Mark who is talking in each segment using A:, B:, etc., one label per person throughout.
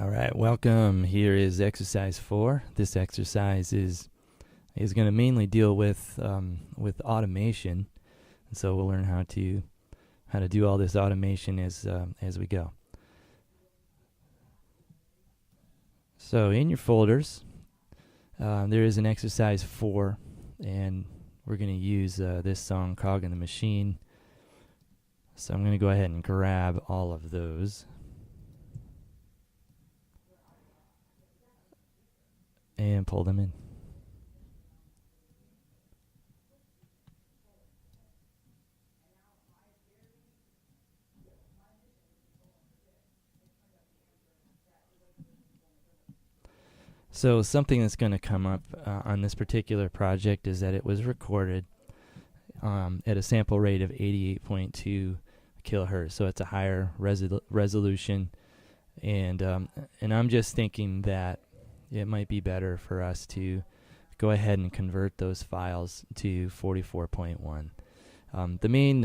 A: All right, welcome. Here is exercise 4. This exercise is going to mainly deal with automation, and so we'll learn how to do all this automation as we go. So in your folders, there is an exercise 4, and we're going to use this song, Cog in the Machine. So I'm going to go ahead and grab all of those. And pull them in. So something that's going to come up on this particular project is that it was recorded at a sample rate of 88.2 kilohertz. So it's a higher resolution, and I'm just thinking that it might be better for us to go ahead and convert those files to 44.1. The main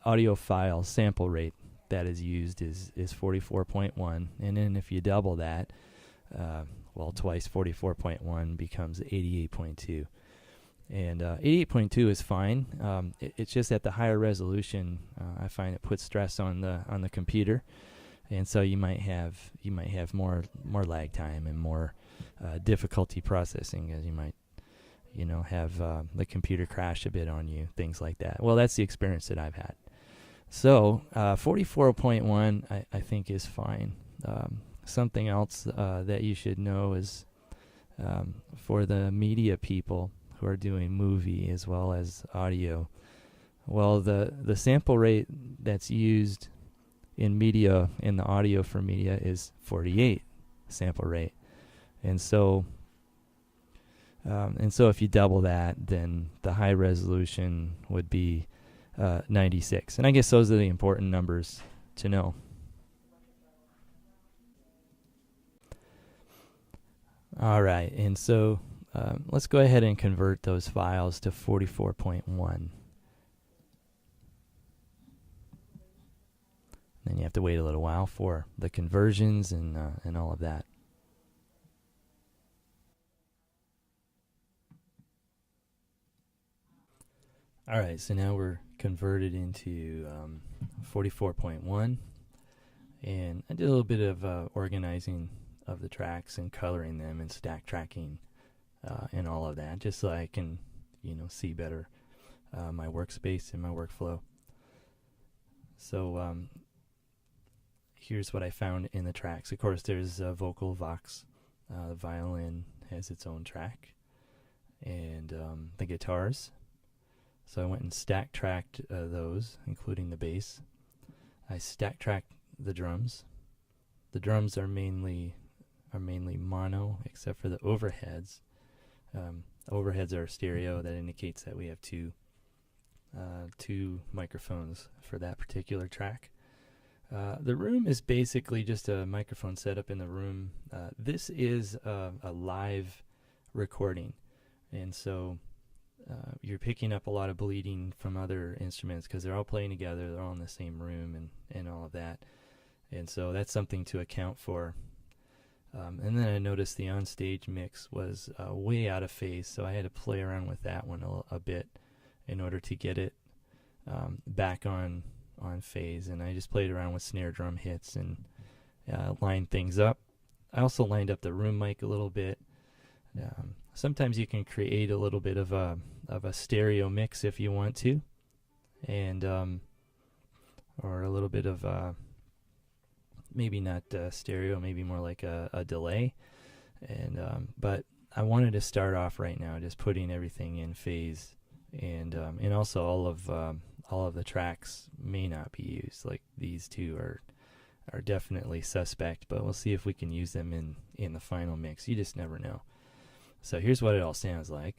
A: audio file sample rate that is used is 44.1, and then if you double that, twice 44.1 becomes 88.2. And 88.2 is fine. It's just at the higher resolution, I find it puts stress on the computer, and so you might have more lag time and more difficulty processing, as you might have the computer crash a bit on you, things like that. Well, that's the experience that I've had. So 44.1 I think is fine. Something else that you should know is for the media people who are doing movie as well as audio, well, the sample rate that's used in media, in the audio for media, is 48 sample rate. And so if you double that, then the high resolution would be 96. And I guess those are the important numbers to know. All right, and so let's go ahead and convert those files to 44.1. Then you have to wait a little while for the conversions and all of that. All right, so now we're converted into 44.1, and I did a little bit of organizing of the tracks and coloring them and stack tracking and all of that, just so I can see better my workspace and my workflow. So here's what I found in the tracks. Of course, there's vocal, vox. The violin has its own track, and the guitars. So I went and stack tracked those, including the bass. I stack tracked the drums. The drums are mainly mono, except for the overheads. Overheads are stereo. That indicates that we have two microphones for that particular track. The room is basically just a microphone setup in the room. This is a live recording, and so you're picking up a lot of bleeding from other instruments because they're all playing together, they're all in the same room and all of that. And so that's something to account for. And then I noticed the onstage mix was way out of phase, so I had to play around with that one a bit in order to get it back on phase. And I just played around with snare drum hits and lined things up. I also lined up the room mic a little bit. Sometimes you can create a little bit of a stereo mix if you want to, and or a little bit of maybe not stereo, maybe more like a delay. And but I wanted to start off right now just putting everything in phase, and also all of the tracks may not be used. Like these two are definitely suspect, but we'll see if we can use them in the final mix. You just never know. So here's what it all sounds like.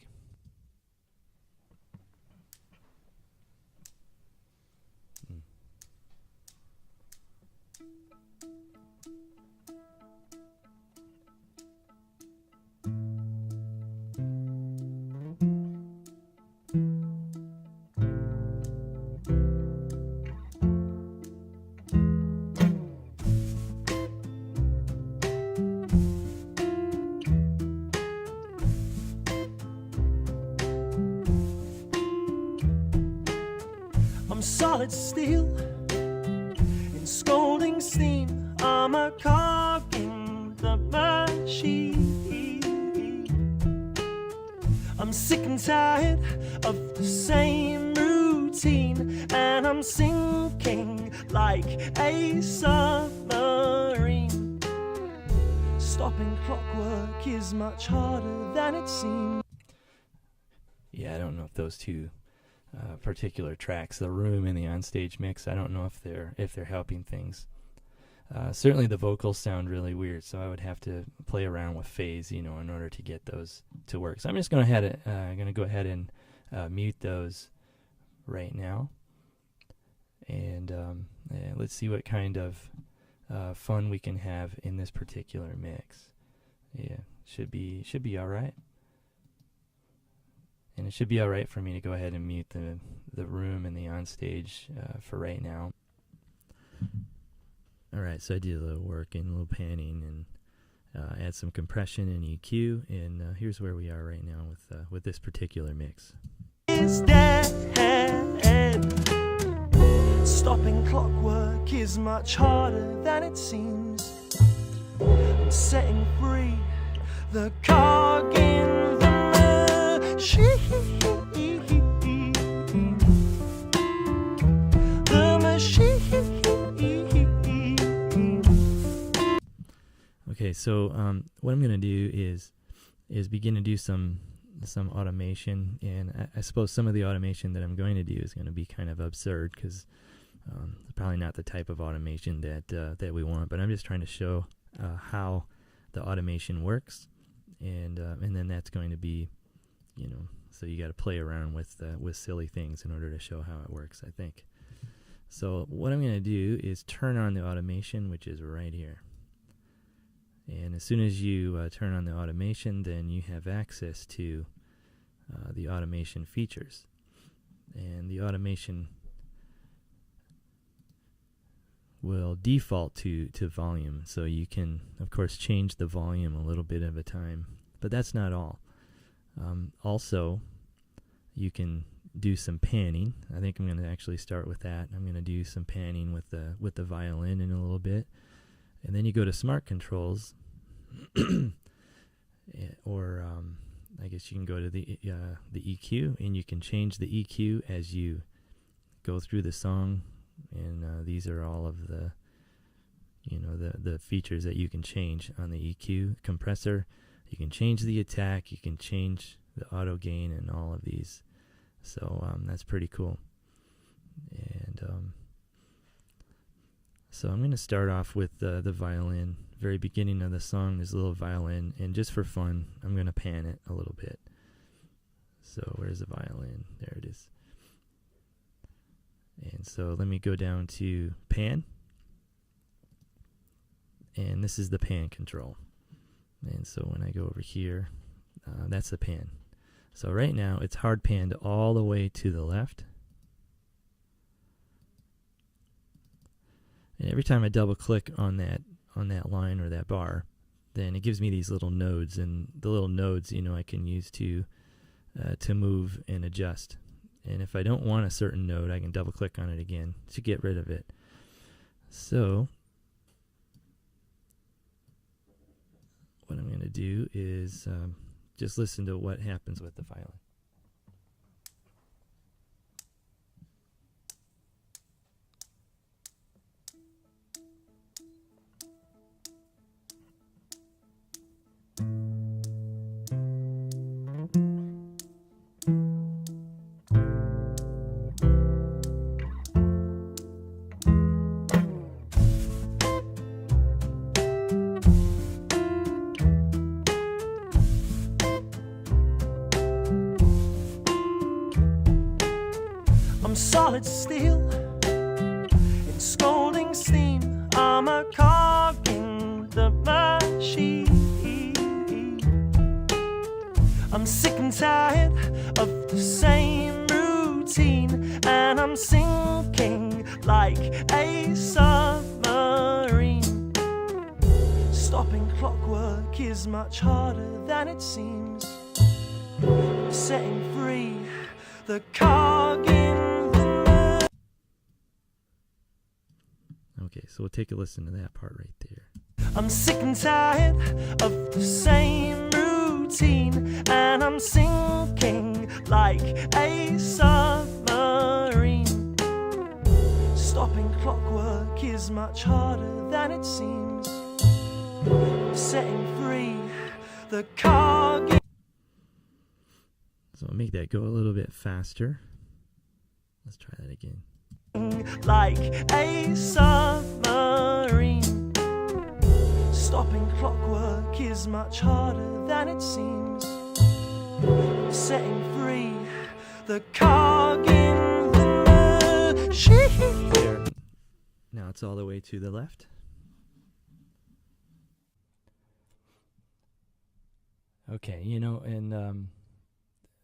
B: solid steel in scalding steam. I'm a cog in the machine. I'm sick and tired of the same routine, and I'm sinking like a submarine. Stopping clockwork is much harder than it seems.
A: Yeah, I don't know if those two particular tracks, the room and the onstage mix, I don't know if they're helping things. Certainly the vocals sound really weird, so I would have to play around with phase, in order to get those to work. So I'm just going to go ahead and mute those right now, and let's see what kind of fun we can have in this particular mix. Yeah, should be all right. And it should be all right for me to go ahead and mute the room and the onstage for right now. All right, so I did a little work and a little panning and add some compression and EQ, and here's where we are right now with this particular mix.
B: Is dead. Stopping clockwork is much harder than it seems. I'm setting free the cog in the machine. The machine.
A: Okay, so what I'm going to do is begin to do some automation, and I suppose some of the automation that I'm going to do is going to be kind of absurd, because probably not the type of automation that we want, but I'm just trying to show how the automation works, and then that's going to be, so you got to play around with silly things in order to show how it works, I think. So what I'm going to do is turn on the automation, which is right here. And as soon as you turn on the automation, then you have access to the automation features. And the automation will default to volume. So you can, of course, change the volume a little bit at a time. But that's not all. Also, you can do some panning. I think I'm going to actually start with that. I'm going to do some panning with the violin in a little bit. And then you go to Smart Controls, or I guess you can go to the EQ, and you can change the EQ as you go through the song. And these are all of the features that you can change on the EQ compressor. You can change the attack, you can change the auto gain, and all of these. So that's pretty cool. And so I'm going to start off with the violin. Very beginning of the song, there's a little violin, and just for fun, I'm going to pan it a little bit. So where's the violin? There it is. And so let me go down to pan, and this is the pan control. And so when I go over here, that's the pan. So right now it's hard panned all the way to the left. And every time I double click on that line or that bar, then it gives me these little nodes, and the little nodes, I can use to move and adjust. And if I don't want a certain node, I can double click on it again to get rid of it. So what I'm going to do is just listen to what happens with the violin.
B: I'm solid steel in scalding steam. I'm a cog in the machine. I'm sick and tired of the same routine, and I'm sinking like a submarine. Stopping clockwork is much harder than it seems. Setting free the cog in
A: Okay, so we'll take a listen to that part right there.
B: I'm sick and tired of the same routine, and I'm sinking like a submarine. Stopping clockwork is much harder than it seems. Setting free the cog.
A: So I'll make that go a little bit faster. Let's try that again.
B: Like a submarine. Stopping clockwork is much harder than it seems. Setting free the cog in the machine.
A: There. Now it's all the way to the left. Okay, you know, and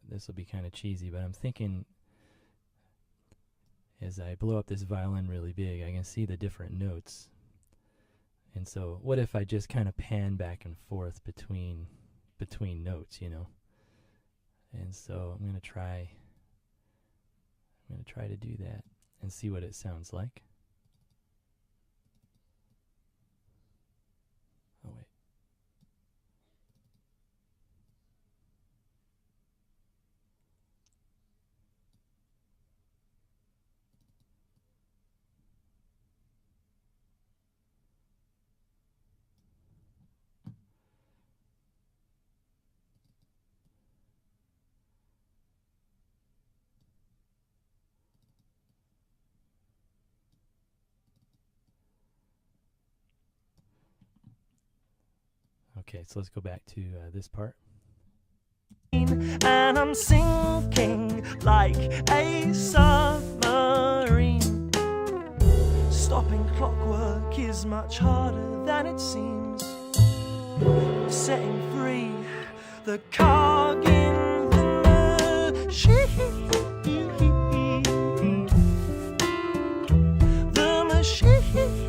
A: this will be kind of cheesy, but I'm thinking as I blow up this violin really big, I can see the different notes. And so what if I just kind of pan back and forth between notes, you know? And so I'm going to try to do that and see what it sounds like. Oh wait. Okay, so let's go back to this part.
B: And I'm sinking like a submarine. Stopping clockwork is much harder than it seems. Setting free the cog in the machine. The machine.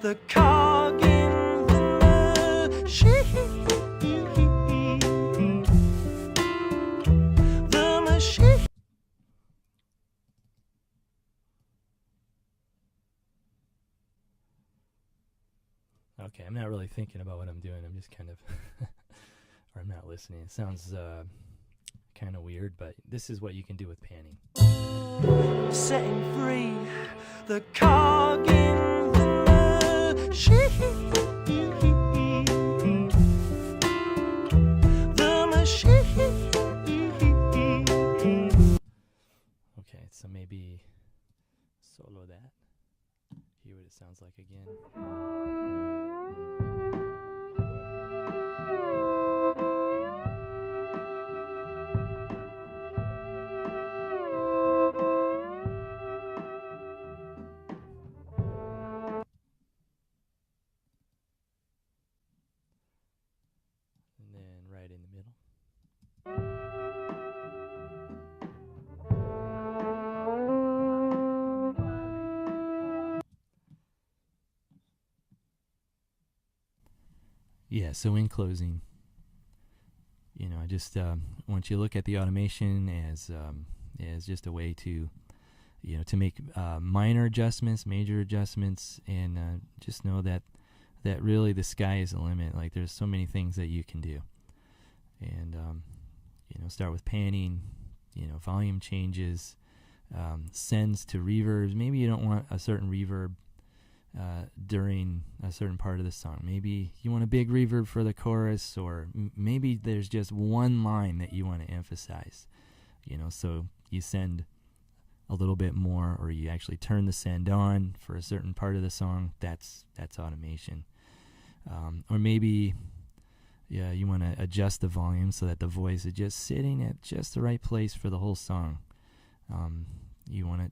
B: The cog in the machine. The machine.
A: Okay, I'm not really thinking about what I'm doing. I'm just kind of, or I'm not listening. It sounds kind of weird, but this is what you can do with panning.
B: Setting free the cog in the machine. The machine.
A: Okay, so maybe solo that. Hear what it sounds like again. And then right in the middle. Yeah, so in closing, you know, I just want you to look at the automation as just a way to, you know, to make minor adjustments, major adjustments, and just know that really the sky is the limit. Like, there's so many things that you can do. And, you know, start with panning, you know, volume changes, sends to reverbs. Maybe you don't want a certain reverb during a certain part of the song. Maybe you want a big reverb for the chorus, or maybe there's just one line that you want to emphasize, you know, so you send a little bit more, or you actually turn the send on for a certain part of the song. That's automation. Or maybe you want to adjust the volume so that the voice is just sitting at just the right place for the whole song. You want to,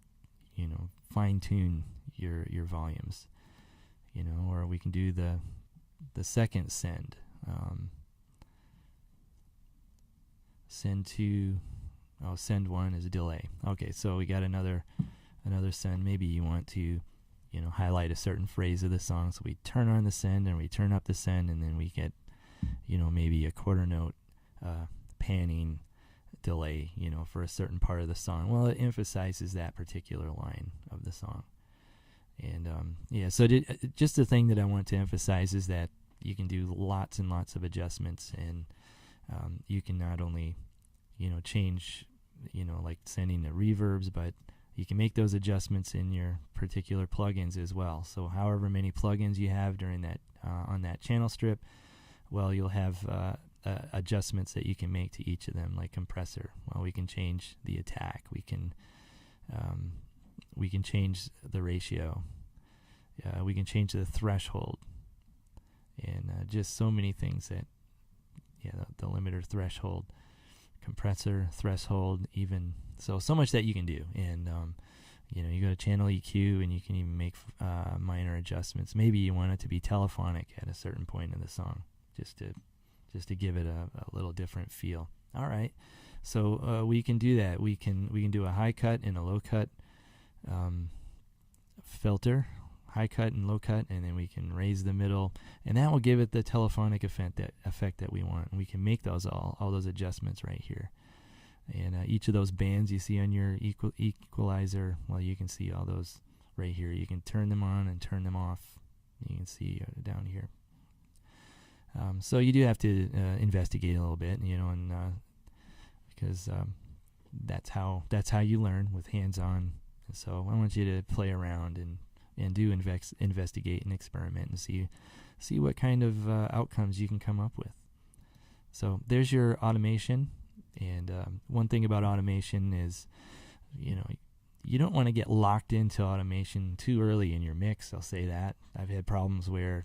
A: you know, fine tune your volumes, you know. Or we can do the second send. Send one is a delay. Okay, so we got another send. Maybe you want to highlight a certain phrase of the song. So we turn on the send and we turn up the send, and then we get, maybe a quarter note panning delay, for a certain part of the song. Well, it emphasizes that particular line of the song. And so just the thing that I want to emphasize is that you can do lots and lots of adjustments, and you can not only, change, like sending the reverbs, but you can make those adjustments in your particular plugins as well. So however many plugins you have during that on that channel strip, well, you'll have adjustments that you can make to each of them, like compressor. Well, we can change the attack. We can change the ratio. We can change the threshold, and just so many things that, the limiter, threshold, compressor, threshold, even so much that you can do. And you go to channel EQ, and you can even make minor adjustments. Maybe you want it to be telephonic at a certain point in the song, just to give it a little different feel. All right, so we can do that. We can do a high cut and a low cut filter, high cut and low cut, and then we can raise the middle, and that will give it the telephonic effect that we want. And we can make those all those adjustments right here. And each of those bands you see on your equalizer, well, you can see all those right here. You can turn them on and turn them off. You can see down here. So you do have to investigate a little bit, and because that's how you learn, with hands-on. And so I want you to play around and do investigate and experiment and see what kind of outcomes you can come up with. So there's your automation. And one thing about automation is, you don't want to get locked into automation too early in your mix. I'll say that. I've had problems where,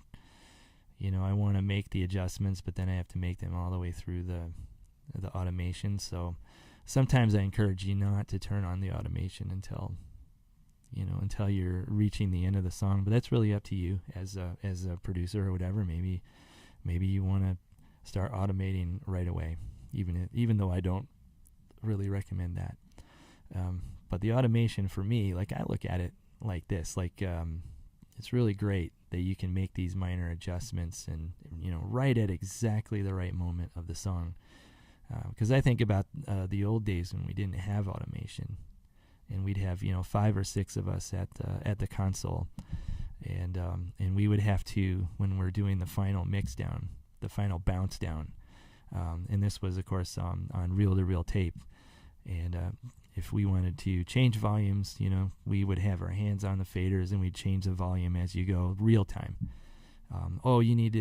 A: I want to make the adjustments, but then I have to make them all the way through the automation. So sometimes I encourage you not to turn on the automation until you're reaching the end of the song. But that's really up to you as a producer or whatever. Maybe you want to start automating right away, even though I don't really recommend that. But the automation for me, like, I look at it like this, like it's really great that you can make these minor adjustments and right at exactly the right moment of the song. Because I think about the old days when we didn't have automation, and we'd have 5 or 6 of us at the console, and we would have to, when we're doing the final mix down, the final bounce down, and this was of course on reel-to-reel tape, and if we wanted to change volumes, we would have our hands on the faders and we'd change the volume as you go, real time. You need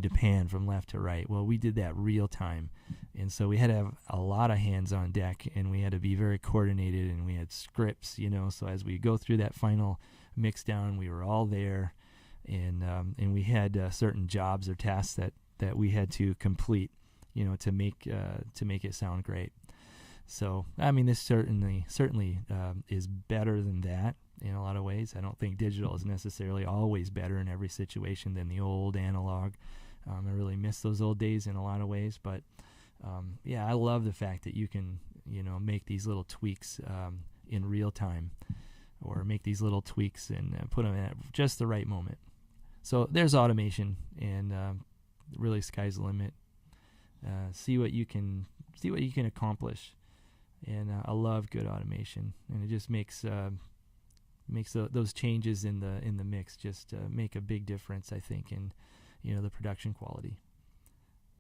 A: to pan from left to right. Well, we did that real time, and so we had to have a lot of hands on deck, and we had to be very coordinated, and we had scripts, so as we go through that final mix down, we were all there, and we had certain jobs or tasks that we had to complete, to make it sound great. So, I mean, this certainly is better than that in a lot of ways. I don't think digital is necessarily always better in every situation than the old analog. I really miss those old days in a lot of ways. But, I love the fact that you can, make these little tweaks in real time, or make these little tweaks and put them at just the right moment. So there's automation, and really sky's the limit. See what you can accomplish. And I love good automation, and it just makes those changes in the mix just make a big difference, I think, in the production quality.